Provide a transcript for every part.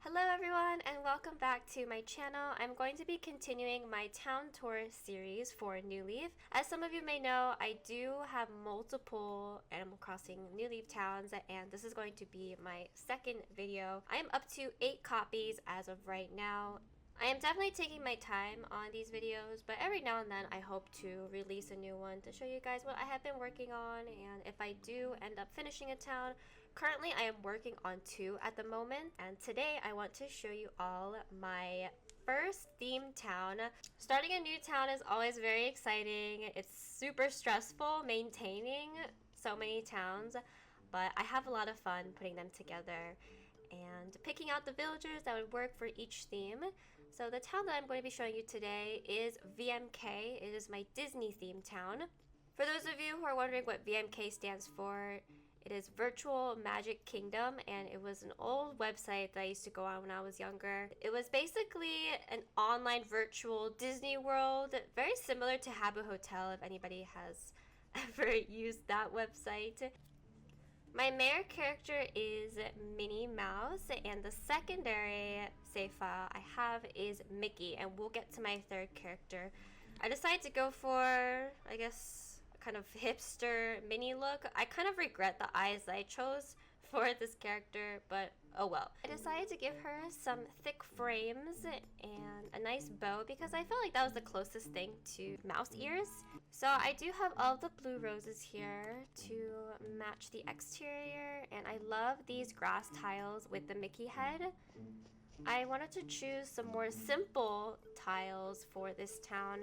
Hello everyone and welcome back to my channel. I'm going to be continuing my town tour series for New Leaf. As some of you may know, I do have multiple Animal Crossing New Leaf towns and this is going to be my second video. I am up to 8 copies as of right now. I am definitely taking my time on these videos, but every now and then I hope to release a new one to show you guys what I have been working on, and if I do end up finishing a town. Currently I am working on 2 at the moment, and today I want to show you all my first themed town. Starting a new town is always very exciting. It's super stressful maintaining so many towns, but I have a lot of fun putting them together and picking out the villagers that would work for each theme. So the town that I'm going to be showing you today is VMK. It is my Disney themed town. For those of you who are wondering what VMK stands for, it is Virtual Magic Kingdom, and it was an old website that I used to go on when I was younger. It was basically an online virtual Disney World, very similar to Habbo Hotel if anybody has ever used that website. My mayor character is Minnie Mouse, and the secondary save file I have is Mickey, and we'll get to my third character. I decided to go for, I guess, a kind of hipster Minnie look. I kind of regret the eyes that I chose for this character, but oh well. I decided to give her some thick frames and a nice bow because I felt like that was the closest thing to mouse ears. So I do have all the blue roses here to match the exterior, and I love these grass tiles with the Mickey head. I wanted to choose some more simple tiles for this town.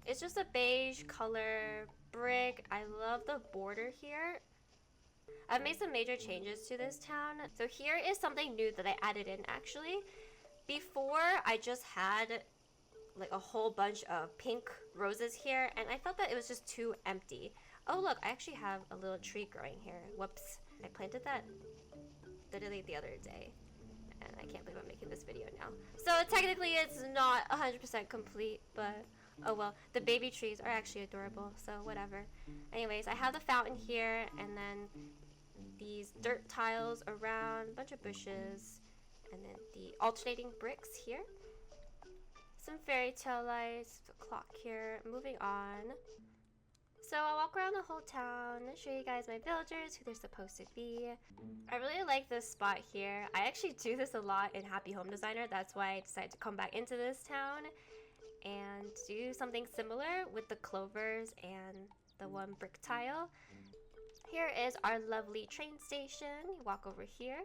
It's just a beige color brick. I love the border here. I've made some major changes to this town. So here is something new that I added in actually. Before, I just had like a whole bunch of pink roses here, and I felt that it was just too empty. Oh look, I actually have a little tree growing here. Whoops, I planted that literally the other day, and I can't believe I'm making this video now. So technically it's not 100% complete, but oh well. The baby trees are actually adorable, so whatever. Anyways, I have the fountain here, and then these dirt tiles around, a bunch of bushes, and then the alternating bricks here. Some fairy tale lights, the clock here. Moving on. So I'll walk around the whole town, show you guys my villagers, who they're supposed to be. I really like this spot here. I actually do this a lot in Happy Home Designer. That's why I decided to come back into this town and do something similar with the clovers and the one brick tile. Here is our lovely train station. You walk over here.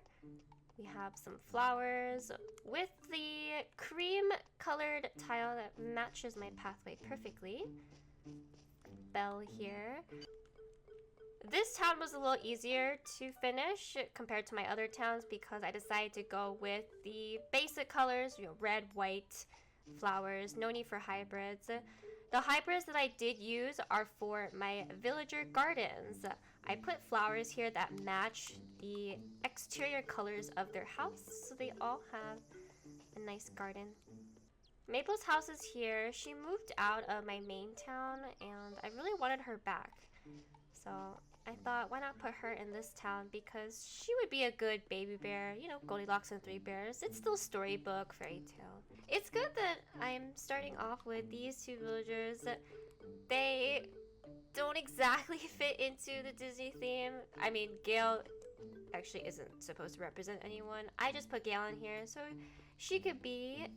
We have some flowers with the cream colored tile that matches my pathway perfectly. Bell here. This town was a little easier to finish compared to my other towns because I decided to go with the basic colors, red, white, flowers, no need for hybrids. The hybrids that I did use are for my villager gardens. I put flowers here that match the exterior colors of their house, so they all have a nice garden. Maple's house is here. She moved out of my main town, and I really wanted her back. So I thought, why not put her in this town, because she would be a good baby bear, you know, Goldilocks and 3 Bears. It's still storybook, fairy tale. It's good that I'm starting off with these 2 villagers. They don't exactly fit into the Disney theme. I mean, Gail actually isn't supposed to represent anyone. I just put Gail in here so she could be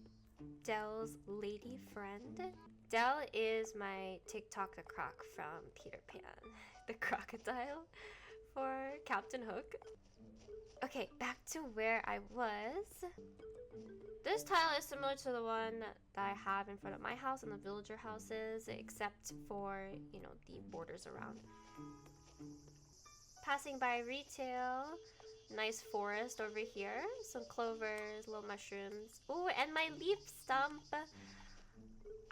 Del's lady friend. Del is my TikTok the Croc from Peter Pan, the crocodile for Captain Hook. Okay, back to where I was. This tile is similar to the one that I have in front of my house and the villager houses, except for, you know, the borders around. Passing by retail, nice forest over here, some clovers, little mushrooms. Oh, and my leaf stump.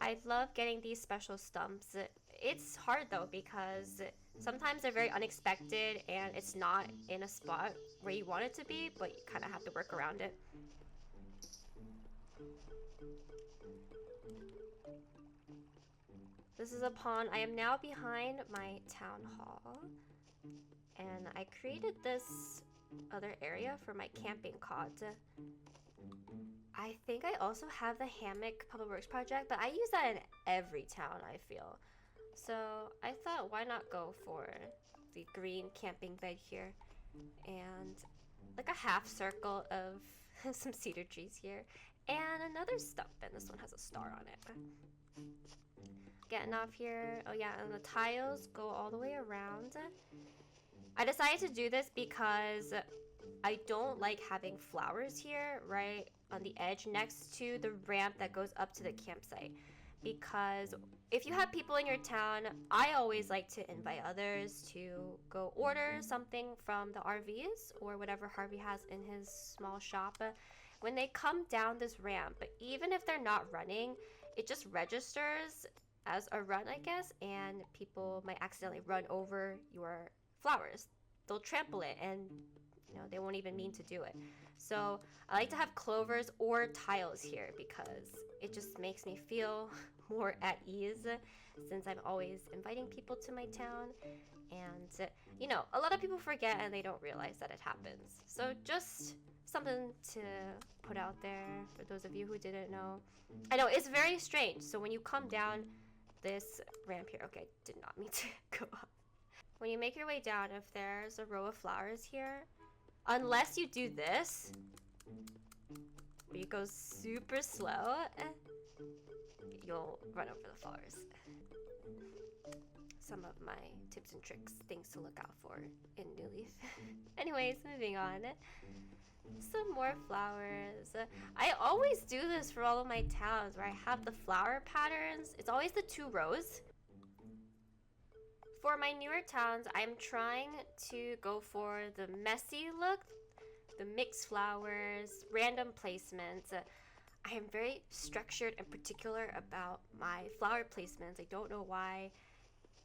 I love getting these special stumps. It's hard though because sometimes they're very unexpected and it's not in a spot where you want it to be, but you kind of have to work around it. This is a pond. I am now behind my town hall, and I created this other area for my camping cot. I think I also have the hammock public works project, but I use that in every town, I feel. So I thought, why not go for the green camping bed here and like a half circle of some cedar trees here and another stump, and this one has a star on it. Getting off here. Oh yeah, and the tiles go all the way around. I decided to do this because I don't like having flowers here right on the edge next to the ramp that goes up to the campsite, because if you have people in your town, I always like to invite others to go order something from the RVs or whatever Harvey has in his small shop. When they come down this ramp, even if they're not running, it just registers as a run, I guess, and people might accidentally run over your flowers. They'll trample it, and they won't even mean to do it. So I like to have clovers or tiles here because it just makes me feel more at ease, since I'm always inviting people to my town. And a lot of people forget and they don't realize that it happens. So just something to put out there for those of you who didn't know. I know it's very strange. So when you come down this ramp here, okay, did not mean to go up. When you make your way down, if there's a row of flowers here, unless you do this, where you go super slow, you'll run over the flowers. Some of my tips and tricks, things to look out for in New Leaf. Anyways, moving on. Some more flowers. I always do this for all of my towns where I have the flower patterns. It's always the 2 rows. For my newer towns, I'm trying to go for the messy look, the mixed flowers, random placements. I am very structured and particular about my flower placements. I don't know why.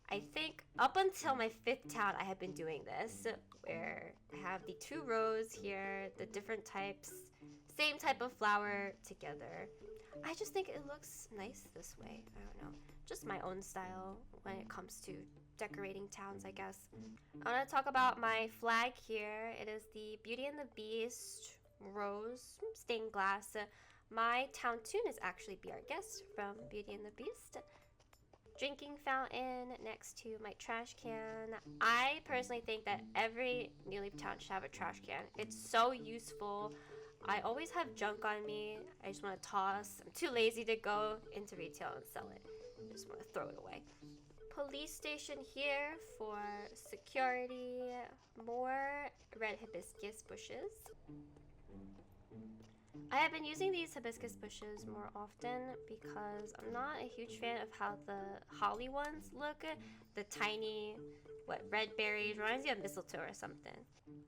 I think up until my 5th town, I have been doing this, where I have the 2 rows here, the different types, same type of flower together. I just think it looks nice this way. I don't know. Just my own style when it comes to decorating towns, I guess. I want to talk about my flag here. It is the Beauty and the Beast rose stained glass. My town tune is actually Be Our Guest from Beauty and the Beast. Drinking fountain next to my trash can. I personally think that every New Leaf town should have a trash can. It's so useful. I always have junk on me. I just want to toss. I'm too lazy to go into retail and sell it. I just want to throw it away. Police station here for security. More red hibiscus bushes. I have been using these hibiscus bushes more often because I'm not a huge fan of how the holly ones look. The tiny, red berries, reminds you of mistletoe or something.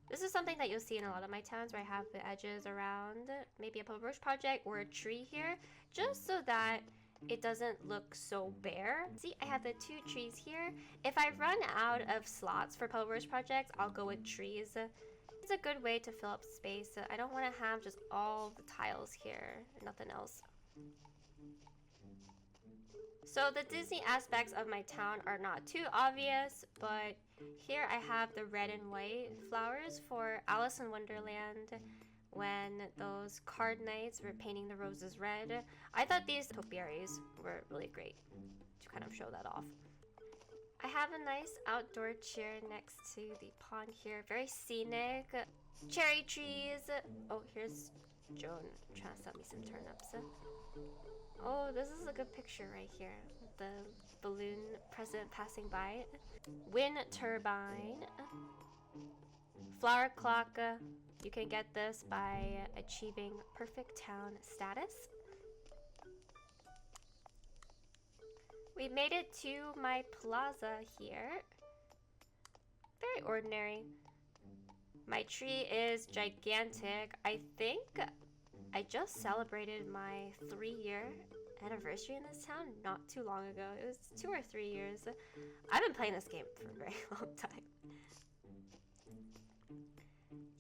This is something that you'll see in a lot of my towns where I have the edges around maybe a public works project or a tree here, just so that it doesn't look so bare. See, I have the 2 trees here. If I run out of slots for public works projects, I'll go with trees. It's a good way to fill up space. I don't want to have just all the tiles here and nothing else. So the Disney aspects of my town are not too obvious, but here I have the red and white flowers for Alice in Wonderland when those card knights were painting the roses red. I thought these topiaries were really great to kind of show that off. I have a nice outdoor chair next to the pond here. Very scenic. Cherry trees. Oh, here's Joan trying to sell me some turnips. Oh, this is a good picture right here. The balloon president passing by. Wind turbine. Flower clock. You can get this by achieving perfect town status. We made it to my plaza here. Very ordinary. My tree is gigantic. I think I just celebrated my 3-year anniversary in this town not too long ago. It was 2 or 3 years. I've been playing this game for a very long time.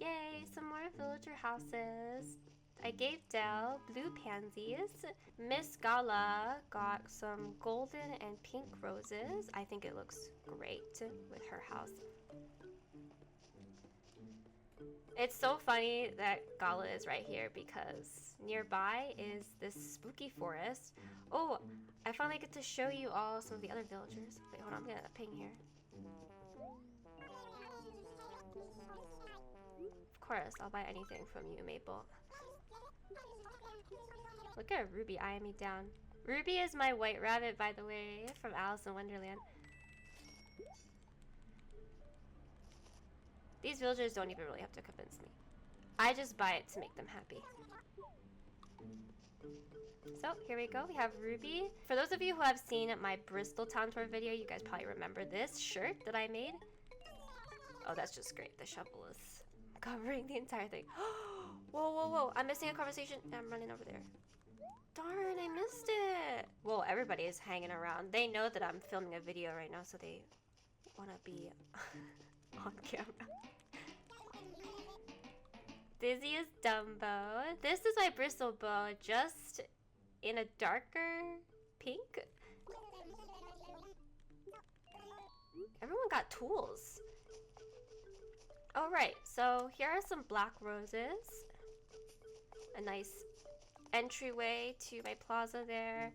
Yay, some more villager houses. I gave Dell blue pansies. Miss Gala got some golden and pink roses. I think it looks great with her house. It's so funny that Gala is right here because nearby is this spooky forest. Oh, I finally get to show you all some of the other villagers. Wait, hold on, I'm getting a ping here. Of course, I'll buy anything from you, Maple. Look at Ruby eyeing me down. Ruby is my white rabbit, by the way, from Alice in Wonderland. These villagers don't even really have to convince me. I just buy it to make them happy. So here we go, we have Ruby. For those of you who have seen my Bristol town tour video, you guys probably remember this shirt that I made. Oh, that's just great. The shovel is covering the entire thing. Whoa, whoa, whoa. I'm missing a conversation. I'm running over there. Darn, I missed it. Well, everybody is hanging around. They know that I'm filming a video right now, so they want to be on camera. Dizzy is Dumbo. This is my Bristol bow, just in a darker pink. Everyone got tools. Alright, so here are some black roses. A nice entryway to my plaza there.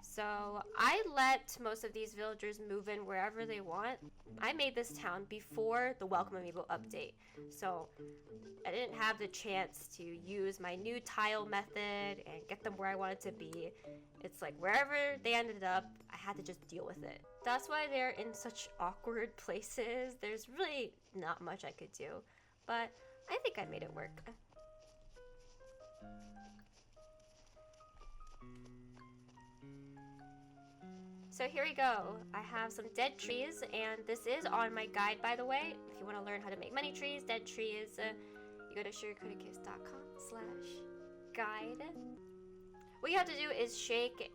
So I let most of these villagers move in wherever they want. I made this town before the Welcome Amiibo update, so I didn't have the chance to use my new tile method and get them where I wanted to be. It's like wherever they ended up, I had to just deal with it. That's why they're in such awkward places. There's really not much I could do, but I think I made it work. So here we go. I have some dead trees, and this is on my guide, by the way. If you want to learn how to make money trees, dead trees, you go to sugarcoatedcase.com/guide. What you have to do is shake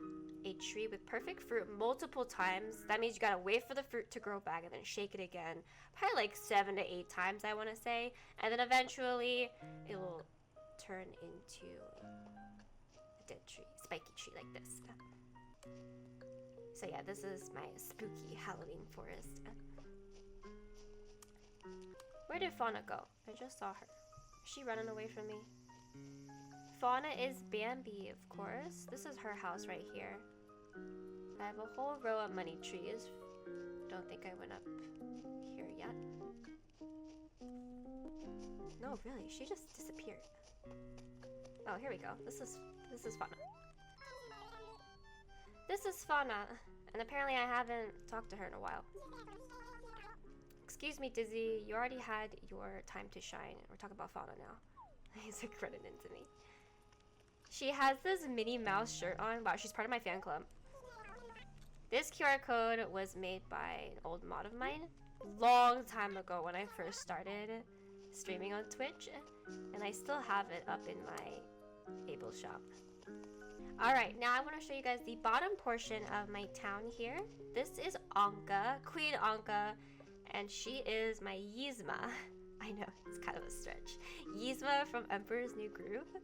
a tree with perfect fruit multiple times. That means you gotta wait for the fruit to grow back and then shake it again. Probably like 7 to 8 times, I want to say. And then eventually it will turn into a dead tree, spiky tree like this. So yeah, this is my spooky Halloween forest. Where did Fauna go? I just saw her. Is she running away from me? Fauna is Bambi, of course. This is her house right here. I have a whole row of money trees. Don't think I went up here yet. No, really, she just disappeared. Oh, here we go. This is Fauna. This is Fauna, and apparently I haven't talked to her in a while. Excuse me, Dizzy, you already had your time to shine. We're talking about Fauna now. He's like running into me. She has this Minnie Mouse shirt on. Wow, she's part of my fan club. This QR code was made by an old mod of mine long time ago when I first started streaming on Twitch, and I still have it up in my Able shop. Alright, now I want to show you guys the bottom portion of my town here. This is Anka, Queen Anka, and she is my Yzma. I know, it's kind of a stretch. Yzma from Emperor's New Groove.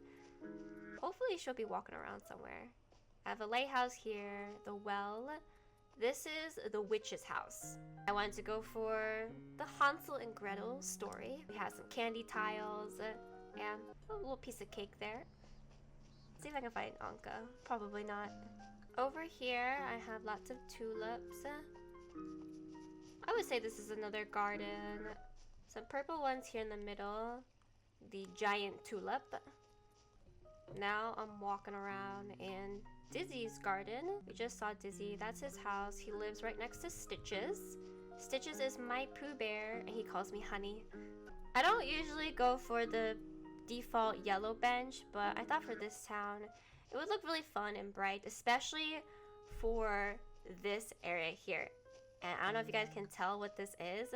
Hopefully she'll be walking around somewhere. I have a lighthouse here, the well. This is the witch's house. I wanted to go for the Hansel and Gretel story. We have some candy tiles and a little piece of cake there. See if I can find Anka. Probably not. Over here, I have lots of tulips. I would say this is another garden. Some purple ones here in the middle. The giant tulip. Now I'm walking around in Dizzy's garden. We just saw Dizzy. That's his house. He lives right next to Stitches. Stitches is my Pooh Bear, and he calls me Honey. I don't usually go for the default yellow bench, but I thought for this town it would look really fun and bright, especially for this area here. And I don't know if you guys can tell what this is,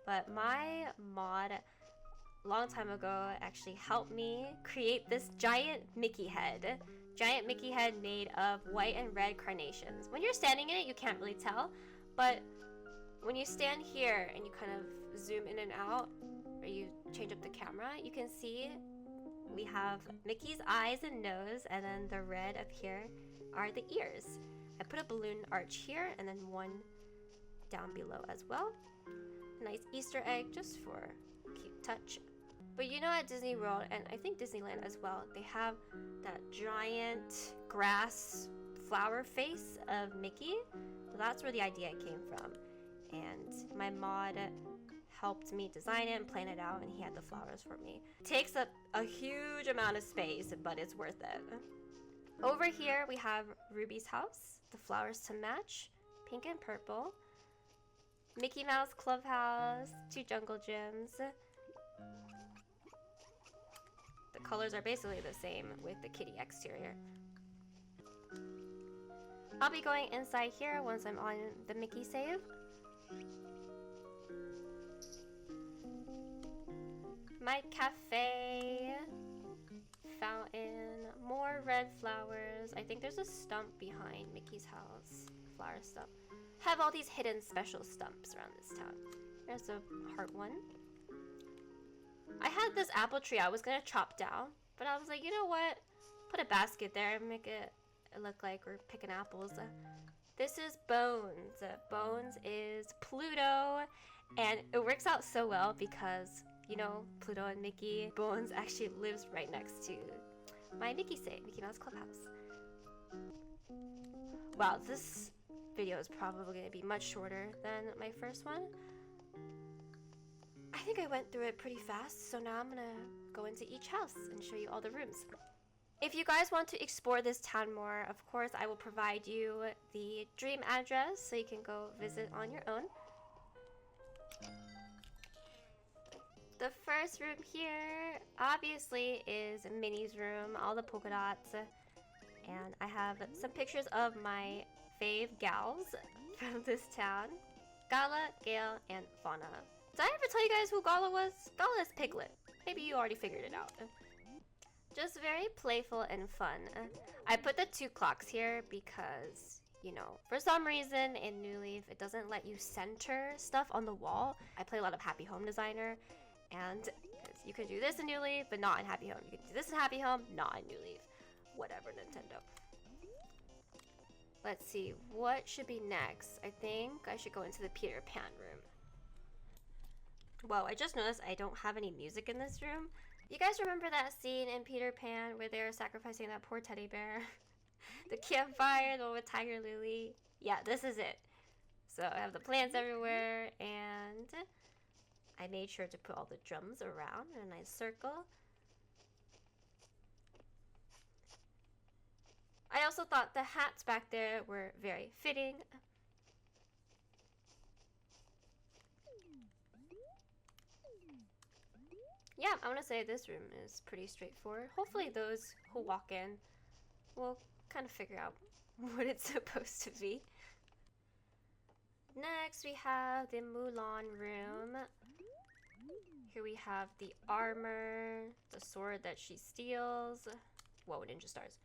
but my mod long time ago actually helped me create this giant Mickey head. Giant Mickey head made of white and red carnations. When you're standing in it, you can't really tell, but when you stand here and you kind of zoom in and out, or you change up the camera, you can see we have Mickey's eyes and nose, and then the red up here are the ears. I put a balloon arch here and then one down below as well. A nice Easter egg just for a cute touch. But you know, at Disney World, and I think Disneyland as well, they have that giant grass flower face of Mickey. So that's where the idea came from. And my mod helped me design it and plan it out, and he had the flowers for me. It takes up a huge amount of space, but it's worth it. Over here, we have Ruby's house, the flowers to match, pink and purple. Mickey Mouse Clubhouse, 2 jungle gyms. The colors are basically the same with the kitty exterior. I'll be going inside here once I'm on the Mickey save. My cafe, fountain, more red flowers. I think there's a stump behind Mickey's house, flower stump. Have all these hidden special stumps around this town. There's a heart one. I had this apple tree I was gonna chop down, but I was like, you know what? Put a basket there and make it look like we're picking apples. This is Bones. Bones is Pluto, and it works out so well because, you know, Pluto and Mickey, Bones actually lives right next to my Mickey save, Mickey Mouse Clubhouse. Wow, this video is probably going to be much shorter than my first one. I think I went through it pretty fast, so now I'm going to go into each house and show you all the rooms. If you guys want to explore this town more, of course, I will provide you the dream address so you can go visit on your own. The first room here, obviously, is Minnie's room, all the polka dots. And I have some pictures of my fave gals from this town. Gala, Gale, and Fauna. Did I ever tell you guys who Gala was? Gala is Piglet. Maybe you already figured it out. Just very playful and fun. I put the 2 clocks here because, you know, for some reason in New Leaf, it doesn't let you center stuff on the wall. I play a lot of Happy Home Designer, and you can do this in New Leaf, but not in Happy Home. You can do this in Happy Home, not in New Leaf. Whatever, Nintendo. Let's see, what should be next? I think I should go into the Peter Pan room. Whoa, I just noticed I don't have any music in this room. You guys remember that scene in Peter Pan where they're sacrificing that poor teddy bear? The campfire, the one with Tiger Lily. Yeah, this is it. So I have the plants everywhere, and I made sure to put all the drums around in a nice circle. I also thought the hats back there were very fitting. Yeah, I want to say this room is pretty straightforward. Hopefully those who walk in will kind of figure out what it's supposed to be. Next, we have the Mulan room. Here we have the armor, the sword that she steals. Whoa, ninja stars.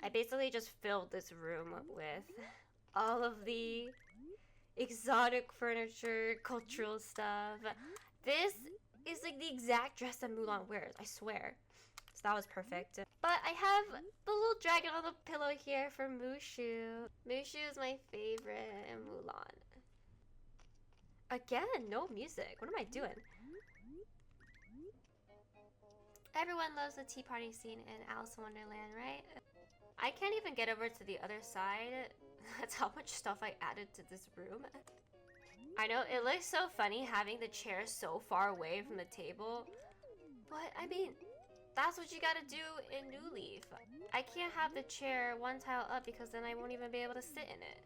I basically just filled this room with all of the exotic furniture, cultural stuff. This is like the exact dress that Mulan wears, I swear. So that was perfect. But I have the little dragon on the pillow here for Mushu. Mushu is my favorite in Mulan. Again, no music. What am I doing? Everyone loves the tea party scene in Alice in Wonderland, right? I can't even get over to the other side. That's how much stuff I added to this room. I know, it looks so funny having the chair so far away from the table. But, I mean, that's what you gotta do in New Leaf. I can't have the chair one tile up because then I won't even be able to sit in it.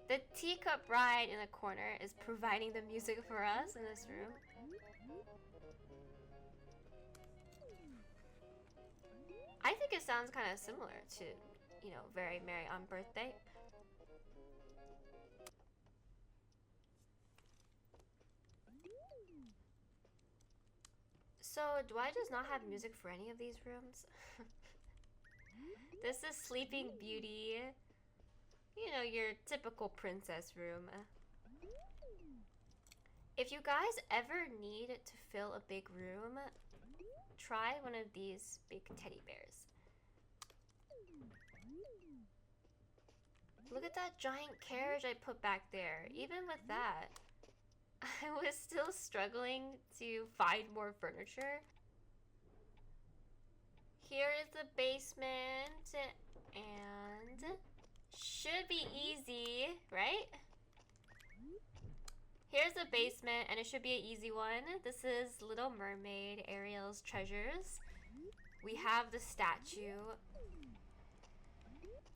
The teacup ride in the corner is providing the music for us in this room. I think it sounds kind of similar to, you know, Very Merry on Birthday. So, do I just not have music for any of these rooms? This is Sleeping Beauty. You know, your typical princess room. If you guys ever need to fill a big room, try one of these big teddy bears. Look at that giant carriage I put back there. Even with that, I was still struggling to find more furniture. Here is the basement, and should be easy, right? Here's the basement, and it should be an easy one. This is Little Mermaid, Ariel's treasures. We have the statue.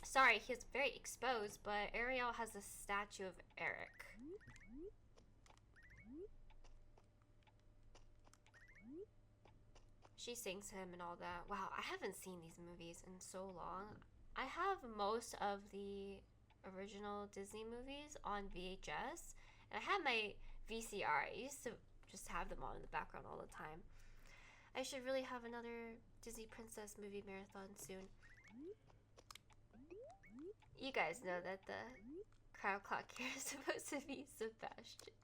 Sorry, he's very exposed, but Ariel has a statue of Eric. She sings him and all that. Wow, I haven't seen these movies in so long. I have most of the original Disney movies on VHS. And I have my VCR. I used to just have them on in the background all the time. I should really have another Disney Princess movie marathon soon. You guys know that the crowd clock here is supposed to be Sebastian.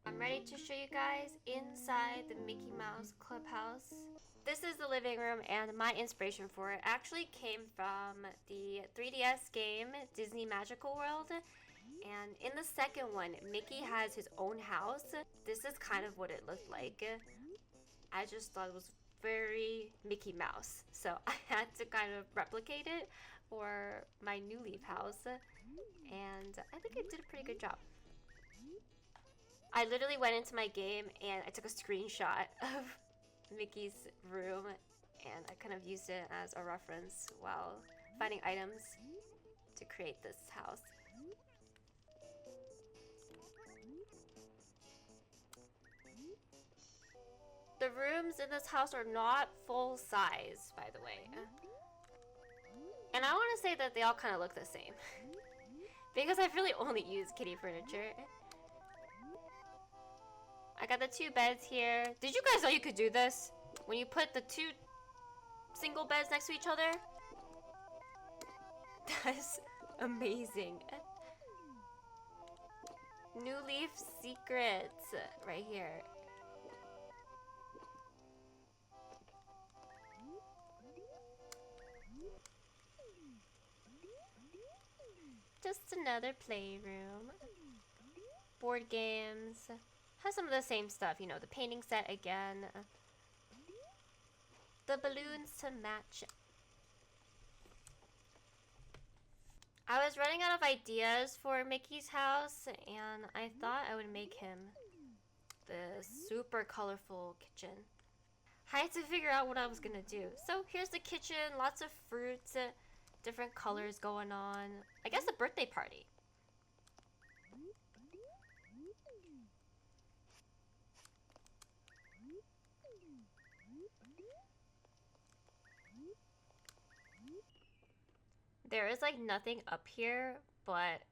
I'm ready to show you guys inside the Mickey Mouse Clubhouse. This is the living room, and my inspiration for it actually came from the 3DS game Disney Magical World. And in the second one, Mickey has his own house. This is kind of what it looked like. I just thought it was very Mickey Mouse, so I had to kind of replicate it for my New Leaf house, and I think I did a pretty good job. I literally went into my game and I took a screenshot of Mickey's room, and I kind of used it as a reference while finding items to create this house. The rooms in this house are not full size, by the way. And I want to say that they all kind of look the same. Because I've really only used kitty furniture. I got the 2 beds here. Did you guys know you could do this? When you put the 2 single beds next to each other? That's amazing. New Leaf secrets right here. Just another playroom. Board games. Has some of the same stuff, you know, the painting set again. The balloons to match. I was running out of ideas for Mickey's house, and I thought I would make him the super colorful kitchen. I had to figure out what I was gonna do. So here's the kitchen, lots of fruits, different colors going on. I guess a birthday party. There is like nothing up here, but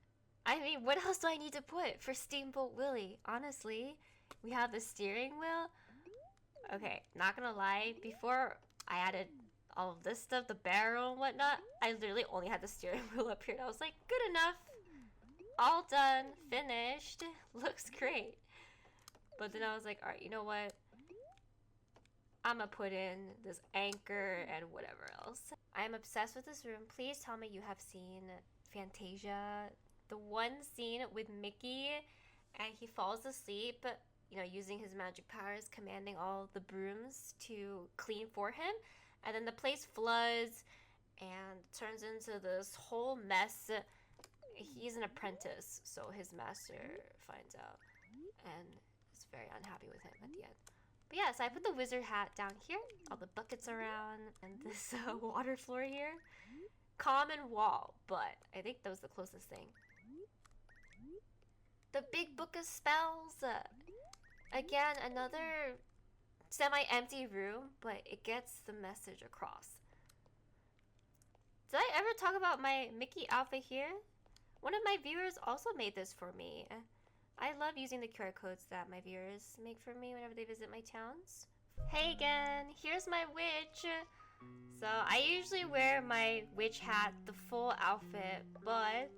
I mean, what else do I need to put for Steamboat Willie? Honestly, we have the steering wheel. Okay, not gonna lie, before I added all of this stuff, the barrel and whatnot, I literally only had the steering wheel up here, and I was like, good enough. All done, finished, looks great. But then I was like, alright, you know what? I'm gonna put in this anchor and whatever else. I am obsessed with this room. Please tell me you have seen Fantasia. The one scene with Mickey and he falls asleep, you know, using his magic powers, commanding all the brooms to clean for him. And then the place floods and turns into this whole mess. He's an apprentice, so his master finds out and is very unhappy with him at the end. But yeah, so I put the wizard hat down here, all the buckets around, and this water floor here. Common wall, but I think that was the closest thing. The big book of spells. Again, another semi-empty room, but it gets the message across. Did I ever talk about my Mickey outfit here? One of my viewers also made this for me. I love using the QR codes that my viewers make for me whenever they visit my towns. Hey again, here's my witch. So I usually wear my witch hat, the full outfit, but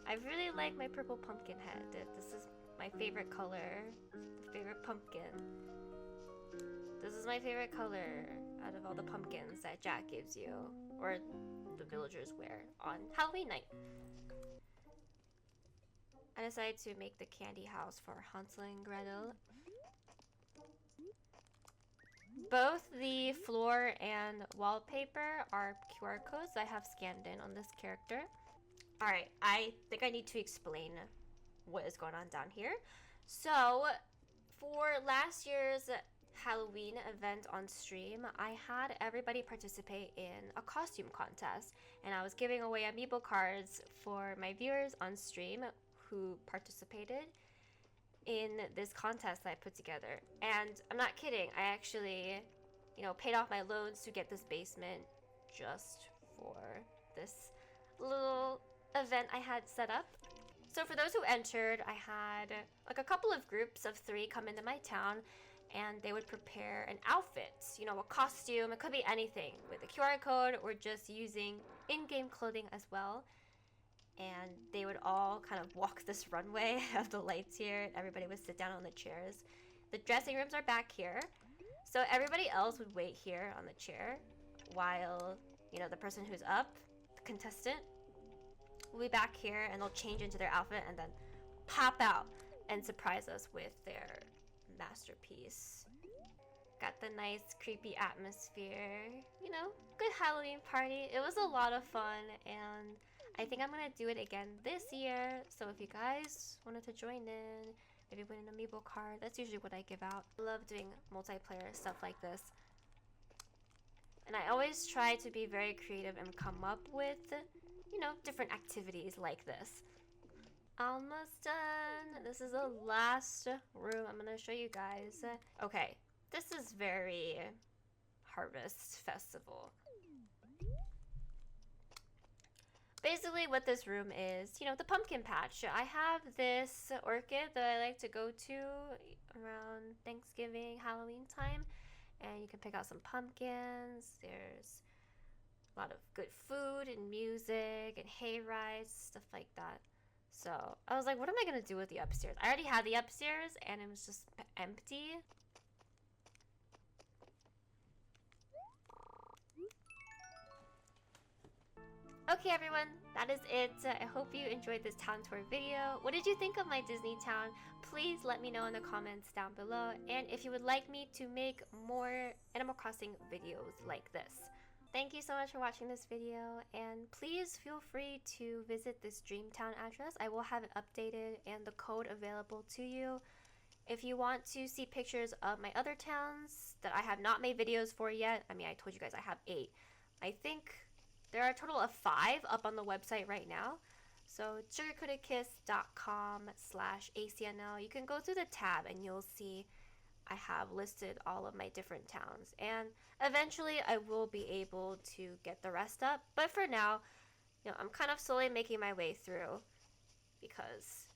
I really like my purple pumpkin head. This is my favorite color, the favorite pumpkin. This is my favorite color out of all the pumpkins that Jack gives you, or the villagers wear on Halloween night. I decided to make the candy house for Hansel and Gretel. Both the floor and wallpaper are QR codes I have scanned in on this character. Alright, I think I need to explain what is going on down here. So, for last year's Halloween event on stream, I had everybody participate in a costume contest, and I was giving away amiibo cards for my viewers on stream who participated in this contest that I put together. And I'm not kidding, I actually, paid off my loans to get this basement just for this little event I had set up. So for those who entered, I had like a couple of groups of 3 come into my town, and they would prepare an outfit, a costume. It could be anything with a QR code or just using in-game clothing as well. And they would all kind of walk this runway. I have the lights here. Everybody would sit down on the chairs. The dressing rooms are back here. So everybody else would wait here on the chair while, the person who's up, the contestant, will be back here, and they'll change into their outfit and then pop out and surprise us with their masterpiece. Got the nice creepy atmosphere, good Halloween party. It was a lot of fun, and I think I'm gonna do it again this year. So if you guys wanted to join in, maybe win an amiibo card, that's usually what I give out. I love doing multiplayer stuff like this. And I always try to be very creative and come up with, different activities like this. Almost done. This is the last room I'm gonna show you guys. Okay, this is very Harvest Festival. Basically what this room is, the pumpkin patch. I have this orchid that I like to go to around Thanksgiving, Halloween time, and you can pick out some pumpkins. There's a lot of good food and music and hay rides, stuff like that. So I was like, what am I gonna do with the upstairs? I already had the upstairs and it was just empty. Okay everyone, that is it. I hope you enjoyed this town tour video. What did you think of my Disney town? Please let me know in the comments down below, and if you would like me to make more Animal Crossing videos like this. Thank you so much for watching this video, and please feel free to visit this Dreamtown address. I will have it updated and the code available to you. If you want to see pictures of my other towns that I have not made videos for yet, I told you guys I have 8. I think there are a total of 5 up on the website right now. So sugarcoatedkiss.com/ACNL. You can go through the tab and you'll see I have listed all of my different towns. And eventually I will be able to get the rest up. But for now, I'm kind of slowly making my way through because,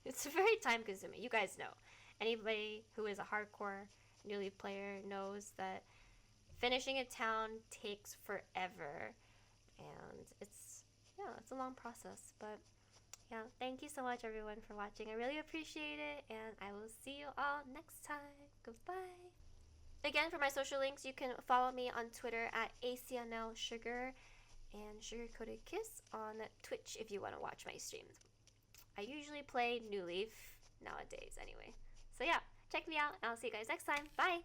it's very time consuming. You guys know. Anybody who is a hardcore New Leaf player knows that finishing a town takes forever, and it's a long process. But yeah, thank you so much everyone for watching. I really appreciate it, and I will see you all next time. Goodbye. Again, for my social links, you can follow me on Twitter at ACNL Sugar and Sugar Coated Kiss on Twitch if you want to watch my streams. I usually play New Leaf nowadays anyway. So yeah, check me out, and I'll see you guys next time. Bye!